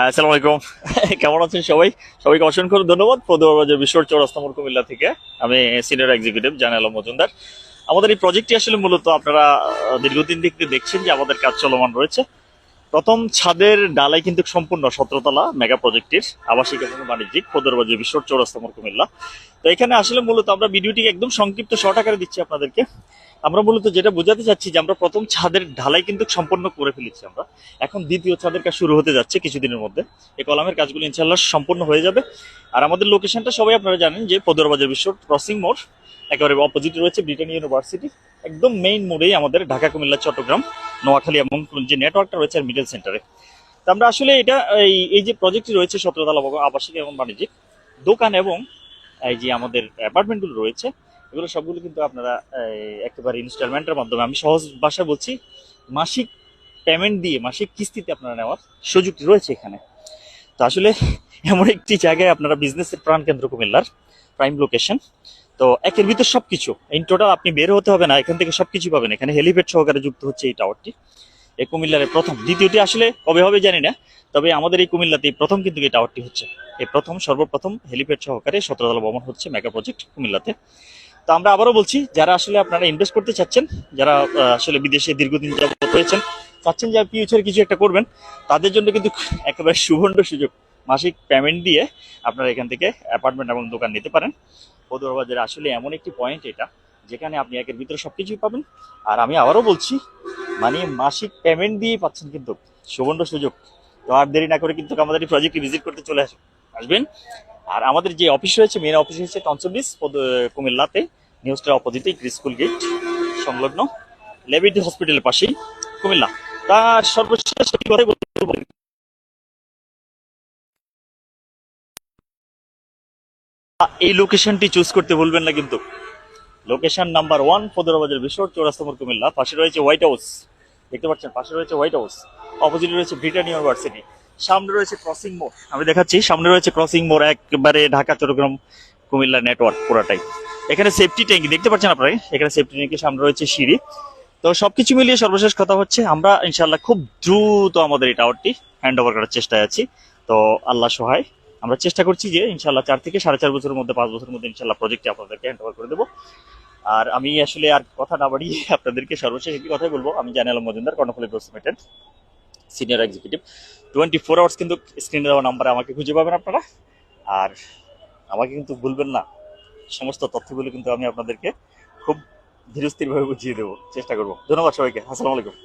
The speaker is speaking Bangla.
আসসালামু আলাইকুম। কেমন আছেন সবাই? সবাইকে অসংখ্য ধন্যবাদ। পদুয়ারবাজার বিশ্বর চৌরাস্তা মোড়, কুমিল্লা থেকে আমি সিনিয়র এক্সিকিউটিভ জানাল মজুমদার। আমাদের এই প্রজেক্টটি আসলে মূলত আপনারা দীর্ঘদিন থেকে দেখছেন যে আমাদের কাজ চলমান রয়েছে। প্রথম ছাদের ডালাই কিন্তু সম্পূর্ণ 17 তলা মেগা প্রজেক্টের আবাসিক এবং বাণিজ্যিক পদুয়ারবাজার বিশ্বর চৌরাস্তা মোড়, কুমিল্লা। তো এখানে আসলে মূলত আমরা ভিডিওটি একদম সংক্ষিপ্ত শর্ট আকারে দিচ্ছি আপনাদেরকে। আমরা মূলত যেটা বোঝাতে চাচ্ছি যে আমরা প্রথম ছাদের ঢালাই কিন্তু সম্পন্ন করে ফেলেছি আমরা। এখন দ্বিতীয় ছাদের কাজ শুরু হতে যাচ্ছে কিছুদিনের মধ্যে। এই কলামের কাজগুলো ইনশাল্লাহ সম্পূর্ণ হয়ে যাবে। আর আমাদের লোকেশনটা সবাই আপনারা জানেন যে পদুয়ারবাজার বিশ্ব ক্রসিং মোড়, একেবারে অপোজিটে রয়েছে ব্রিটানিয়া ইউনিভার্সিটি। একদম মেইন মোড়েই আমাদের ঢাকা, কুমিল্লা, চট্টগ্রাম, নোয়াখালী এবং যে নেটওয়ার্কটা রয়েছে মিডল সেন্টারে। তো আমরা আসলে এটা এই যে প্রজেক্টটি রয়েছে 17 তলা আবাসিক এবং বাণিজ্যিক দোকান এবং এই যে আমাদের অ্যাপার্টমেন্টগুলো রয়েছে, এগুলো সবগুলো কিন্তু আপনারা একেবারে ইনস্টলমেন্টের মাধ্যমে, আমি সহজ ভাষায় বলছি, মাসিক পেমেন্ট দিয়ে মাসিক কিস্তিতে আপনারা নেওয়ার সুযোগটি রয়েছে এখানে। তো আসলে এমন একটি জায়গায় আপনারা বিজনেসের প্রাণ কেন্দ্র কুমিল্লার প্রাইম লোকেশন। তো একের ভিতর সবকিছু ইন টোটাল, আপনি বের হতে হবে না, এখান থেকে সবকিছু পাবেন। এখানে হেলিপ্যাড সহকারে যুক্ত হচ্ছে এই টাওয়ারটি। এই কুমিল্লার প্রথম, দ্বিতীয়টি আসলে কবে হবে জানি না, তবে আমাদের এই কুমিল্লাতে প্রথম কিন্তু এই টাওয়ারটি হচ্ছে। এই প্রথম, সর্বপ্রথম হেলিপ্যাড সহকারে 17 তলা ভবন হচ্ছে মেগা প্রজেক্ট কুমিল্লাতে। তো আমরা আবারও বলছি, যারা আসলে আপনারা ইনভেস্ট করতে চাচ্ছেন, যারা আসলে বিদেশে দীর্ঘদিন যাবত রয়েছেন, চাচ্ছেন যে ফিউচারে কিছু একটা করবেন, তাদের জন্য কিন্তু একেবারে সুবর্ণ সুযোগ। মাসিক পেমেন্ট দিয়ে আপনারা এখান থেকে অ্যাপার্টমেন্ট এবং দোকান নিতে পারেন। পদুয়ারবাজারে আসলে এমন একটি পয়েন্ট এটা, যেখানে আপনি একের ভিতরে সবকিছুই পাবেন। আর আমি আবারও বলছি, মানে মাসিক পেমেন্ট দিয়ে পাচ্ছেন কিন্তু সুবর্ণ সুযোগ। তো আর দেরি না করে কিন্তু আমাদের এই প্রজেক্টে ভিজিট করতে চলে আসবেন। আর আমাদের যে অফিস রয়েছে, মেন অফিস হচ্ছে টনসবিস কুমিল্লাতে, নিউজটার অপোজিটে স্কুল গেট সংলগ্ন লেভিটি হসপিটালের পাশেই কুমিল্লা। তার সর্বশেষ একটি কথাই বলবো, এই লোকেশনটি চুজ করতে ভুলবেন না কিন্তু। লোকেশন নাম্বার 1 পদুয়ারবাজার বিশ্ব চৌরাস্তা মোড়, কুমিল্লা। পাশে রয়েছে হোয়াইট হাউস, দেখতে পাচ্ছেন, পাশে রয়েছে হোয়াইট হাউস, অপোজিটে রয়েছে ব্রিটানিয়া ইউনিভার্সিটি, সামনে রয়েছে ক্রসিং মোড়, আমি দেখাচ্ছি, সামনে রয়েছে ক্রসিং মোড়, একবারে ঢাকা, চট্টগ্রাম, কুমিল্লা নেটওয়ার্ক পুরাটাই। এখানে সেফটি ট্যাঙ্কি দেখতে পাচ্ছেন আপনারা, এখানে সেফটি ট্যাঙ্কি, সামনে রয়েছে সিঁড়ি। তো সবকিছু মিলিয়ে সর্বশেষ কথা হচ্ছে, আমরা ইনশাল্লাহ খুব দ্রুত আমাদের এই টাওয়ারটি হ্যান্ড ওভার করার চেষ্টায় আছি। তো আল্লাহ সহায়, আমরা চেষ্টা করছি যে ইনশাল্লাহ 4 থেকে 4.5 বছরের মধ্যে, 5 বছরের মধ্যে ইনশাল্লাহ প্রজেক্টটি আপনাদেরকে হ্যান্ড ওভার করে দেবো। আর আমি আসলে আর কথা না বাড়িয়ে আপনাদেরকে সর্বশেষ একটি কথাই বলবো, আমি জানাল Majumdar, Karnaphuli growth limited senior executive. 24 hours কিন্তু স্ক্রিনে দেওয়া নাম্বারে আমাকে খুঁজে পাবেন আপনারা। আর আমাকে কিন্তু ভুলবেন না, সমস্ত তথ্যগুলো কিন্তু আমি আপনাদেরকে খুব ধীরস্থিরভাবে বুঝিয়ে দেবো, চেষ্টা করবো। ধন্যবাদ সবাইকে, আসসালামু আলাইকুম।